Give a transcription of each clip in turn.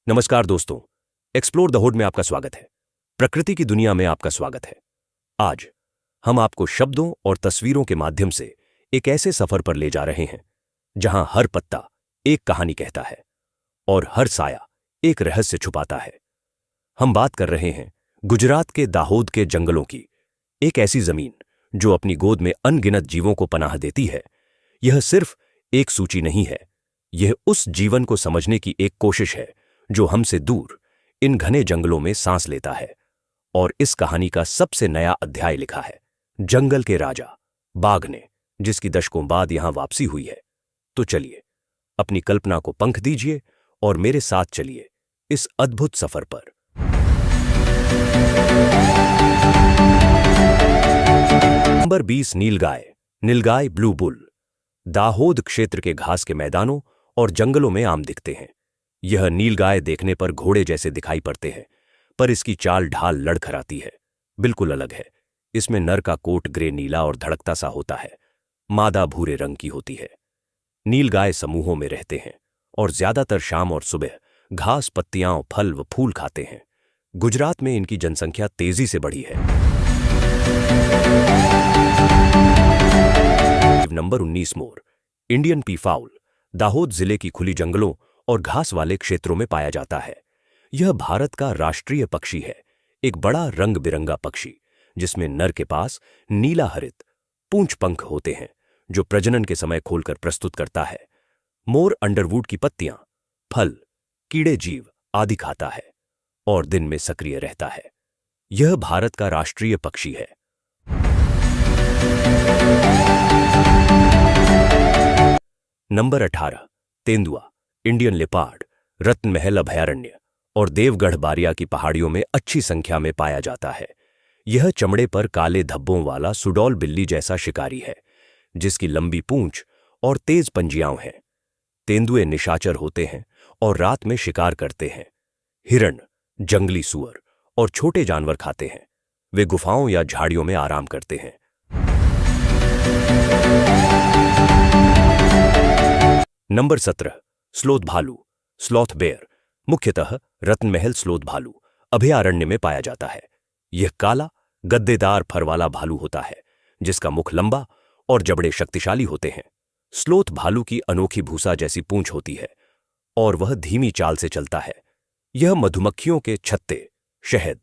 नमस्कार दोस्तों, explore the hood में आपका स्वागत है। प्रकृति की दुनिया में आपका स्वागत है। आज हम आपको शब्दों और तस्वीरों के माध्यम से एक ऐसे सफर पर ले जा रहे हैं जहां हर पत्ता एक कहानी कहता है और हर साया एक रहस्य छुपाता है। हम बात कर रहे हैं गुजरात के दाहोद के जंगलों की, एक ऐसी जमीन जो अपनी गोद में अनगिनत जीवों को पनाह देती है। यह सिर्फ एक सूची नहीं है, यह उस जीवन को समझने की एक कोशिश है जो हमसे दूर इन घने जंगलों में सांस लेता है। और इस कहानी का सबसे नया अध्याय लिखा है जंगल के राजा बाघ ने, जिसकी दशकों बाद यहां वापसी हुई है। तो चलिए अपनी कल्पना को पंख दीजिए और मेरे साथ चलिए इस अद्भुत सफर पर। नंबर 20, नीलगाय। नीलगाय ब्लू बुल दाहोद क्षेत्र के घास के मैदानों और जंगलों में आम दिखते हैं। यह नीलगाय देखने पर घोड़े जैसे दिखाई पड़ते हैं, पर इसकी चाल ढाल लड़खड़ाती है, बिल्कुल अलग है। इसमें नर का कोट ग्रे नीला और धड़कता सा होता है, मादा भूरे रंग की होती है। नीलगाय समूहों में रहते हैं और ज्यादातर शाम और सुबह घास, पत्तियां, फल व फूल खाते हैं। गुजरात में इनकी जनसंख्या तेजी से बढ़ी है। नंबर 19, मोर। इंडियन पीफाउल दाहोद जिले की खुली जंगलों और घास वाले क्षेत्रों में पाया जाता है। यह भारत का राष्ट्रीय पक्षी है, एक बड़ा रंग बिरंगा पक्षी जिसमें नर के पास नीला हरित पूंछ पंख होते हैं जो प्रजनन के समय खोलकर प्रस्तुत करता है। मोर अंडरवुड की पत्तियां, फल, कीड़े जीव आदि खाता है और दिन में सक्रिय रहता है। यह भारत का राष्ट्रीय पक्षी है। नंबर 18, तेंदुआ। इंडियन लेपार्ड रत्न महल अभयारण्य और देवगढ़ बारिया की पहाड़ियों में अच्छी संख्या में पाया जाता है। यह चमड़े पर काले धब्बों वाला सुडौल बिल्ली जैसा शिकारी है जिसकी लंबी पूंछ और तेज पंजियां हैं। तेंदुए निशाचर होते हैं और रात में शिकार करते हैं। हिरण, जंगली सुअर और छोटे जानवर खाते हैं। वे गुफाओं या झाड़ियों में आराम करते हैं। नंबर 17, स्लोथ भालू। स्लॉथ बेयर मुख्यतः रत्न महल स्लोथ भालू अभयारण्य में पाया जाता है। यह काला गद्देदार फर वाला भालू होता है जिसका मुख लंबा और जबड़े शक्तिशाली होते हैं। स्लोथ भालू की अनोखी भूसा जैसी पूंछ होती है और वह धीमी चाल से चलता है। यह मधुमक्खियों के छत्ते, शहद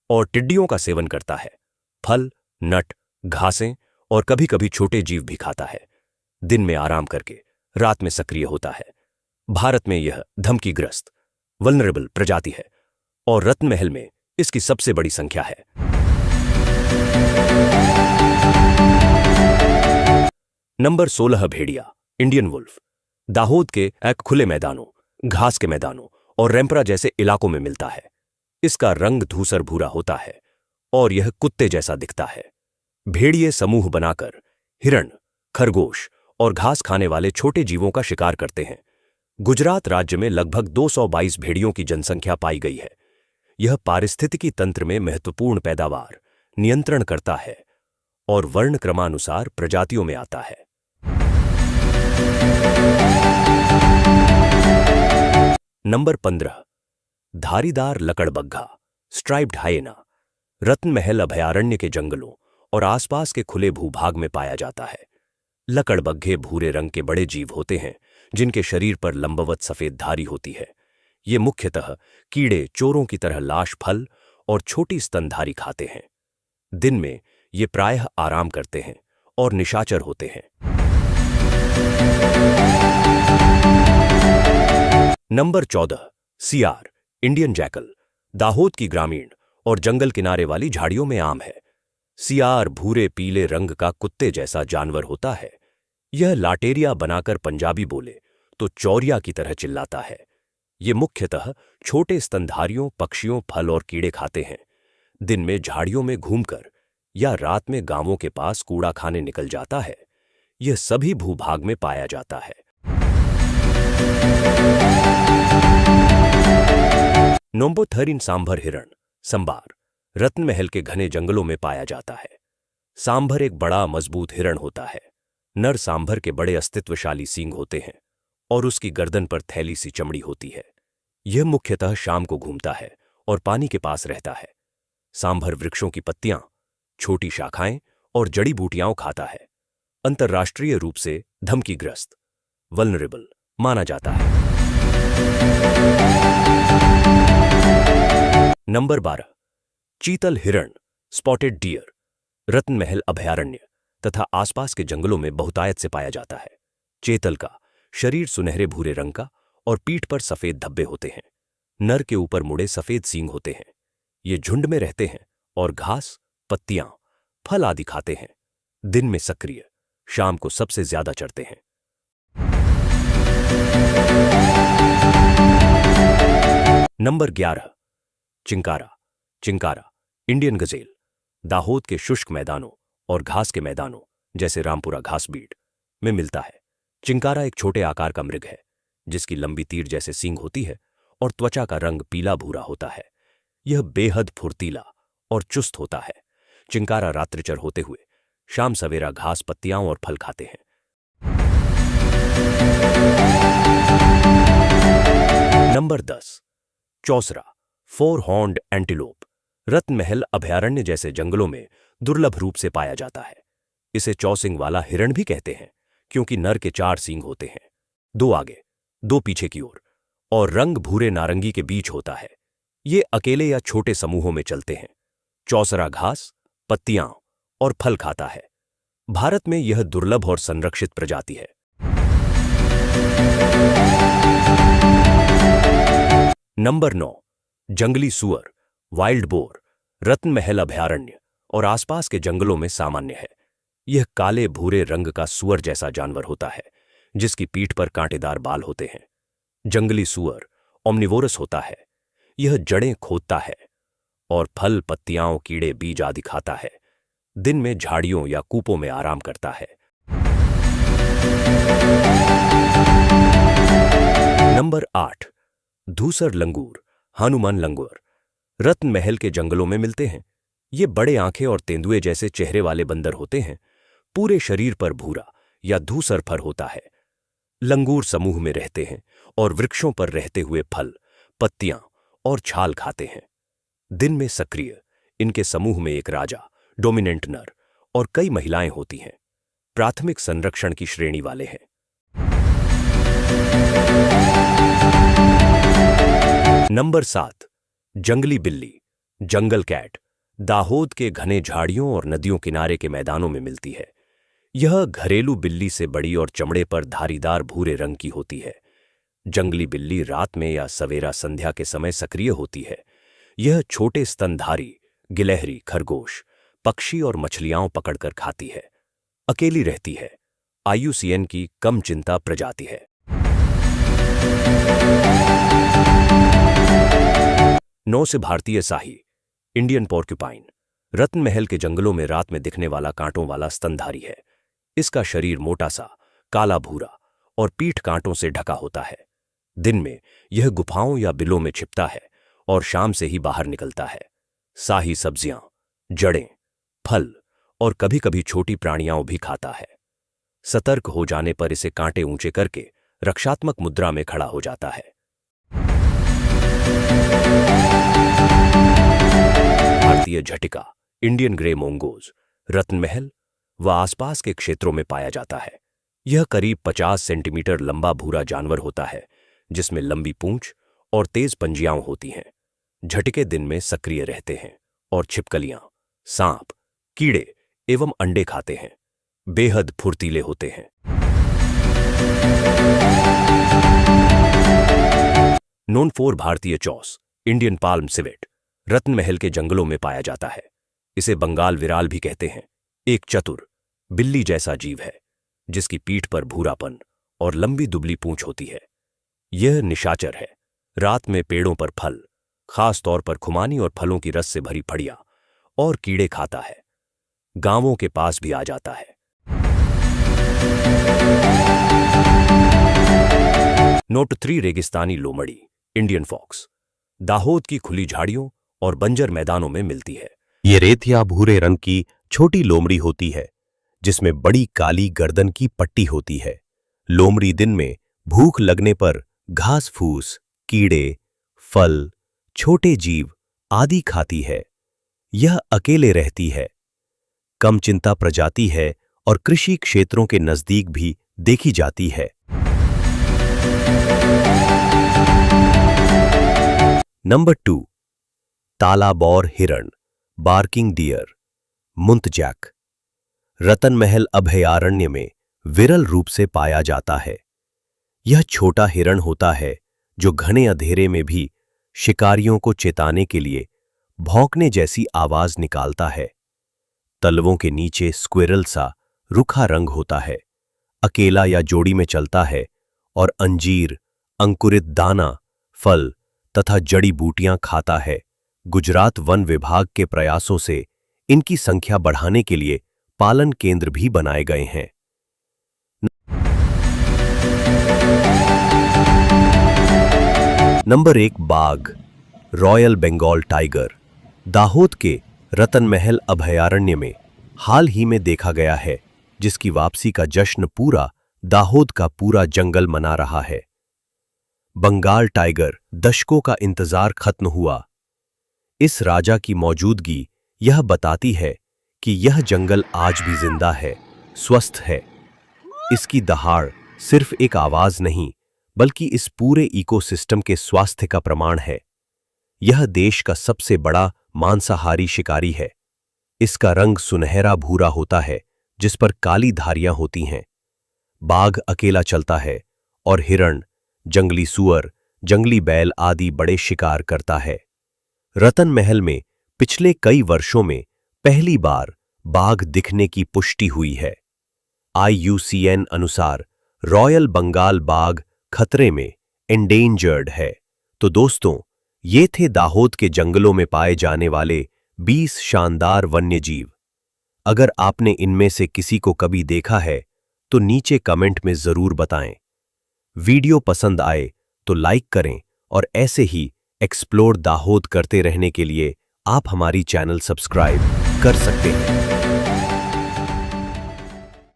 और टिड्डियों का सेवन करता है। फल, नट, घासें और कभी कभी छोटे जीव भी खाता है। दिन में आराम करके रात में सक्रिय होता है। भारत में यह धमकीग्रस्त वल्नरेबल प्रजाति है और रत्न महल में इसकी सबसे बड़ी संख्या है। नंबर 16, भेड़िया। इंडियन वुल्फ दाहोद के एक खुले मैदानों, घास के मैदानों और रेम्परा जैसे इलाकों में मिलता है। इसका रंग धूसर भूरा होता है और यह कुत्ते जैसा दिखता है। भेड़िए समूह बनाकर हिरण, खरगोश और घास खाने वाले छोटे जीवों का शिकार करते हैं। गुजरात राज्य में लगभग 222 भेड़ियों की जनसंख्या पाई गई है। यह पारिस्थितिकी तंत्र में महत्वपूर्ण पैदावार नियंत्रण करता है और वर्ण क्रमानुसार प्रजातियों में आता है। नंबर 15, धारीदार लकड़बग्घा। स्ट्राइप्ड हाइएना रत्न महल अभयारण्य के जंगलों और आसपास के खुले भूभाग में पाया जाता है। लकड़बग्घे भूरे रंग के बड़े जीव होते हैं जिनके शरीर पर लंबवत सफेद धारी होती है। ये मुख्यतः कीड़े, चोरों की तरह लाश, फल और छोटी स्तनधारी खाते हैं। दिन में ये प्रायः आराम करते हैं और निशाचर होते हैं। नंबर 14, सियार। इंडियन जैकल दाहोद की ग्रामीण और जंगल किनारे वाली झाड़ियों में आम है। सियार भूरे पीले रंग का कुत्ते जैसा जानवर होता है। यह लाटेरिया बनाकर पंजाबी बोले तो चौरिया की तरह चिल्लाता है। ये मुख्यतः छोटे स्तनधारियों, पक्षियों, फल और कीड़े खाते हैं। दिन में झाड़ियों में घूमकर या रात में गांवों के पास कूड़ा खाने निकल जाता है। यह सभी भूभाग में पाया जाता है। नंबर 13, सांभर हिरण। संबार रत्न महल के घने जंगलों में पाया जाता है। सांभर एक बड़ा मजबूत हिरण होता है। नर सांभर के बड़े अस्तित्वशाली सींग होते हैं और उसकी गर्दन पर थैली सी चमड़ी होती है। यह मुख्यतः शाम को घूमता है और पानी के पास रहता है। सांभर वृक्षों की पत्तियां, छोटी शाखाएं और जड़ी बूटियां खाता है। अंतर्राष्ट्रीय रूप से धमकीग्रस्त, वल्नरेबल माना जाता है। नंबर 12, चीतल हिरण, स्पॉटेड डियर, रत्न महल अभयारण्य तथा आसपास के जंगलों में बहुतायत से पाया जाता है। चेतल का शरीर सुनहरे भूरे रंग का और पीठ पर सफेद धब्बे होते हैं। नर के ऊपर मुड़े सफेद सींग होते हैं। ये झुंड में रहते हैं और घास, पत्तियां, फल आदि खाते हैं। दिन में सक्रिय, शाम को सबसे ज्यादा चरते हैं। Number 11, chinkara, chinkara, Indian Gazelle, Dahod के शुष्क मैदानों और घास के मैदानों जैसे रामपुरा घास बीट में मिलता है। चिंकारा एक छोटे आकार का मृग है जिसकी लंबी तीर जैसे सींग होती है और त्वचा का रंग पीला भूरा होता है। यह बेहद फुर्तीला और चुस्त होता है। चिंकारा रात्रिचर होते हुए शाम सवेरा घास, पत्तियां और फल खाते हैं। नंबर 10, चौसरा, फोर हॉर्न्ड एंटीलोप, रत्न महल अभयारण्य जैसे जंगलों में दुर्लभ रूप से पाया जाता है। इसे चौसिंग वाला हिरण भी कहते हैं क्योंकि नर के 4 सींग होते हैं, 2 आगे 2 पीछे की ओर, और रंग भूरे नारंगी के बीच होता है। ये अकेले या छोटे समूहों में चलते हैं। चौसरा घास, पत्तियां और फल खाता है। भारत में यह दुर्लभ और संरक्षित प्रजाति है। नंबर 9, जंगली सुअर, वाइल्ड बोर, रत्न महल अभयारण्य और आसपास के जंगलों में सामान्य है। यह काले भूरे रंग का सुअर जैसा जानवर होता है जिसकी पीठ पर कांटेदार बाल होते हैं। जंगली सुअर ओमनिवोरस होता है। यह जड़ें खोदता है और फल, पत्तियां, कीड़े, बीज आदि खाता है। दिन में झाड़ियों या कूपों में आराम करता है। नंबर 8, धूसर लंगूर, हनुमान लंगूर, रत्न महल के जंगलों में मिलते हैं। ये बड़े आंखें और तेंदुए जैसे चेहरे वाले बंदर होते हैं। पूरे शरीर पर भूरा या धूसर फर होता है। लंगूर समूह में रहते हैं और वृक्षों पर रहते हुए फल, पत्तियां और छाल खाते हैं। दिन में सक्रिय, इनके समूह में एक राजा, डोमिनेंट नर और कई महिलाएं होती हैं। प्राथमिक संरक्षण की श्रेणी वाले हैं। नंबर 7, जंगली बिल्ली, जंगल कैट, दाहोद के घने झाड़ियों और नदियों किनारे के मैदानों में मिलती है। यह घरेलू बिल्ली से बड़ी और चमड़े पर धारीदार भूरे रंग की होती है। जंगली बिल्ली रात में या सवेरा संध्या के समय सक्रिय होती है। यह छोटे स्तनधारी, गिलहरी, खरगोश, पक्षी और मछलियां पकड़कर खाती है। अकेली रहती है। IUCN की कम चिंता प्रजाति है। नौ से भारतीय शाही, इंडियन पोर्क्यूपाइन, रत्न महल के जंगलों में रात में दिखने वाला कांटों वाला स्तनधारी है। इसका शरीर मोटा सा, काला भूरा और पीठ कांटों से ढका होता है। दिन में यह गुफाओं या बिलों में छिपता है और शाम से ही बाहर निकलता है। शाही सब्जियां, जड़ें, फल और कभी कभी छोटी प्राणियां भी खाता है। सतर्क हो जाने पर इसे कांटे ऊंचे करके रक्षात्मक मुद्रा में खड़ा हो जाता है। भारतीय झटिका, इंडियन ग्रे मोंगोज, रत्न महल व आसपास के क्षेत्रों में पाया जाता है। यह करीब 50 सेंटीमीटर लंबा भूरा जानवर होता है जिसमें लंबी पूंछ और तेज पंजियां होती हैं। झटिके दिन में सक्रिय रहते हैं और छिपकलियां, सांप, कीड़े एवं अंडे खाते हैं। बेहद फुर्तीले होते हैं। नोन 4 भारतीय चौस, इंडियन पाल्म सिवेट, रत्न महल के जंगलों में पाया जाता है। इसे बंगाल विराल भी कहते हैं। एक चतुर, बिल्ली जैसा जीव है जिसकी पीठ पर भूरापन और लंबी दुबली पूंछ होती है। यह निशाचर है। रात में पेड़ों पर फल, खास तौर पर खुमानी और फलों की रस से भरी फड़ियां और कीड़े खाता है। गांवों के पास भी आ जाता है। नोट 3 रेगिस्तानी लोमड़ी, इंडियन फॉक्स, दाहोद की खुली झाड़ियों और बंजर मैदानों में मिलती है। ये रेत या भूरे रंग की छोटी लोमड़ी होती है जिसमें बड़ी काली गर्दन की पट्टी होती है। लोमड़ी दिन में भूख लगने पर घास फूस, कीड़े, फल, छोटे जीव आदि खाती है। यह अकेले रहती है, कम चिंता प्रजाति है और कृषि क्षेत्रों के नजदीक भी देखी जाती है। नंबर 2, तालाबौर हिरण, बार्किंग डियर, मुंतजैक। रतन महल अभयारण्य में विरल रूप से पाया जाता है। यह छोटा हिरण होता है जो घने अंधेरे में भी शिकारियों को चेताने के लिए भौंकने जैसी आवाज निकालता है। तलवों के नीचे स्क्विरल सा रुखा रंग होता है, अकेला या जोड़ी में चलता है और अंजीर, अंकुरित दाना, फल तथा जड़ी बूटियां खाता है। गुजरात वन विभाग के प्रयासों से इनकी संख्या बढ़ाने के लिए पालन केंद्र भी बनाए गए हैं। नंबर 1, बाघ, रॉयल बंगाल टाइगर। दाहोद के रतन महल अभयारण्य में हाल ही में देखा गया है, जिसकी वापसी का जश्न पूरा दाहोद का पूरा जंगल मना रहा है। बंगाल टाइगर दशकों का इंतजार खत्म हुआ। इस राजा की मौजूदगी यह बताती है कि यह जंगल आज भी जिंदा है, स्वस्थ है। इसकी दहाड़ सिर्फ एक आवाज नहीं, बल्कि इस पूरे इकोसिस्टम के स्वास्थ्य का प्रमाण है। यह देश का सबसे बड़ा मांसाहारी शिकारी है। इसका रंग सुनहरा भूरा होता है, जिस पर काली धारियां होती हैं। बाघ अकेला चलता है और हिरण, जंगली सुअर, जंगली बैल आदि बड़े शिकार करता है। रतन महल में पिछले कई वर्षों में पहली बार बाघ दिखने की पुष्टि हुई है। IUCN अनुसार रॉयल बंगाल बाघ खतरे में, एंडेंजर्ड है। तो दोस्तों, ये थे दाहोद के जंगलों में पाए जाने वाले 20 शानदार वन्यजीव। अगर आपने इनमें से किसी को कभी देखा है तो नीचे कमेंट में जरूर बताएं। वीडियो पसंद आए तो लाइक करें और ऐसे ही एक्सप्लोर दाहोद करते रहने के लिए आप हमारी चैनल सब्सक्राइब कर सकते हैं।